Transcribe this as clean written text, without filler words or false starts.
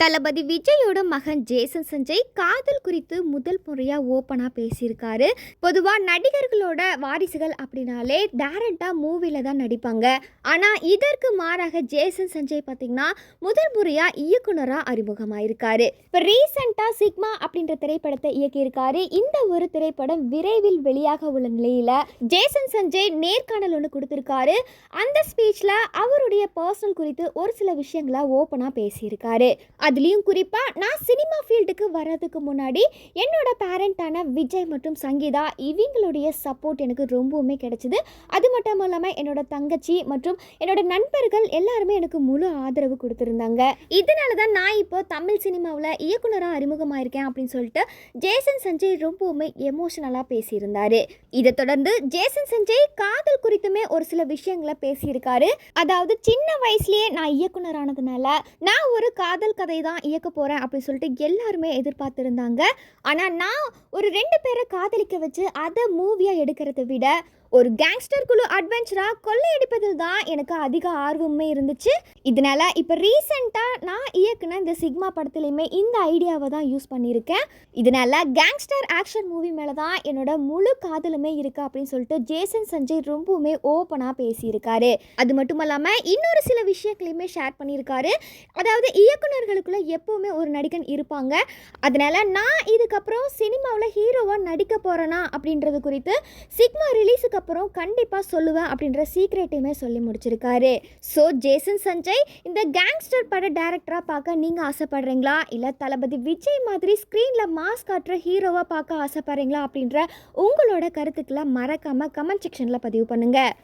தளபதி விஜயோட மகன் ஜேசன் சஞ்சய் காதல் குறித்து முதல் முறையாக ஓப்பனாக பேசியிருக்காரு. பொதுவாக நடிகர்களோட வாரிசுகள் அப்படின்னாலே டேரக்டாக மூவியில் தான் நடிப்பாங்க. ஆனால் இதற்கு மாறாக ஜேசன் சஞ்சய் பார்த்திங்கன்னா முதல் முறையாக இயக்குனராக அறிமுகமாயிருக்காரு. இப்போ ரீசெண்டாக சிக்மா அப்படின்ற திரைப்படத்தை இயக்கியிருக்காரு. இந்த ஒரு திரைப்படம் விரைவில் வெளியாக உள்ள நிலையில் ஜேசன் சஞ்சய் நேர்காணல் ஒன்று கொடுத்துருக்காரு. அந்த ஸ்பீச்சில் அவருடைய பர்சனல் குறித்து ஒரு சில விஷயங்களை ஓப்பனாக பேசியிருக்காரு. அதுலேயும் குறிப்பாக நான் சினிமா ஃபீல்டுக்கு வர்றதுக்கு முன்னாடி என்னோட பேரண்டான விஜய் மற்றும் சங்கீதா இவங்களுடைய சப்போர்ட் எனக்கு ரொம்பவுமே கிடைச்சிது. அது மட்டும் இல்லாமல் என்னோட தங்கச்சி மற்றும் என்னோட நண்பர்கள் எல்லாருமே எனக்கு முழு ஆதரவு கொடுத்துருந்தாங்க. இதனால தான் நான் இப்போ தமிழ் சினிமாவில் இயக்குனராக அறிமுகமாயிருக்கேன் அப்படின்னு சொல்லிட்டு ஜேசன் சஞ்சய் ரொம்பவுமே எமோஷனலாக பேசியிருந்தாரு. இதை தொடர்ந்து ஜேசன் சஞ்சய் காதல் குறித்துமே ஒரு சில விஷயங்களை பேசியிருக்காரு. அதாவது சின்ன வயசுலேயே நான் இயக்குனரானதுனால நான் ஒரு காதல் கதை தான் இயக்க போகிறேன் அப்படின்னு சொல்லிட்டு எல்லாருமே எதிர்பார்த்துருந்தாங்க. ஆனால் நான் ஒரு 2 பேரை காதலிக்க வச்சு அதை மூவியாக எடுக்கிறத விட ஒரு கேங்ஸ்டர் குழு அட்வென்ச்சராக கொள்ளையடிப்பதில் தான் எனக்கு அதிக ஆர்வமே இருந்துச்சு. இதனால் இப்போ ரீசெண்டாக நான் இயக்குன இந்த சிக்மா படத்துலையுமே இந்த ஐடியாவை தான் யூஸ் பண்ணியிருக்கேன். இதனால் கேங்ஸ்டர் ஆக்ஷன் மூவி மேலே தான் என்னோட முழு காதலுமே இருக்குது அப்படின்னு சொல்லிட்டு ஜேசன் சஞ்சய் ரொம்பவுமே ஓப்பனாக பேசியிருக்காரு. அது மட்டும் இல்லாமல் இன்னொரு சில விஷயங்களையுமே ஷேர் பண்ணியிருக்காரு. அதாவது இயக்குனர்களுக்குள்ளே எப்போவுமே ஒரு நடிகன் இருப்பாங்க. அதனால் நான் இதுக்கப்புறம் சினிமாவில் ஹீரோவாக நடிக்க போகிறேனா அப்படின்றது குறித்து சிக்மா ரிலீஸுக்கு அப்புறம் கண்டிப்பாக சொல்லுவேன் அப்படின்ற சீக்ரெட்டையுமே சொல்லி முடிச்சிருக்காரு. ஸோ ஜேசன் சஞ்சய் இந்த கேங்ஸ்டர் பட டைரக்டராக பார்க்க நீங்கள் ஆசைப்படுறீங்களா, இல்லை தளபதி விஜய் மாதிரி ஸ்க்ரீனில் மாஸ் காட்டுற ஹீரோவாக பார்க்க ஆசைப்படுறீங்களா அப்படின்ற உங்களோட கருத்துக்களை மறக்காமல் கமெண்ட் செக்ஷனில் பதிவு பண்ணுங்கள்.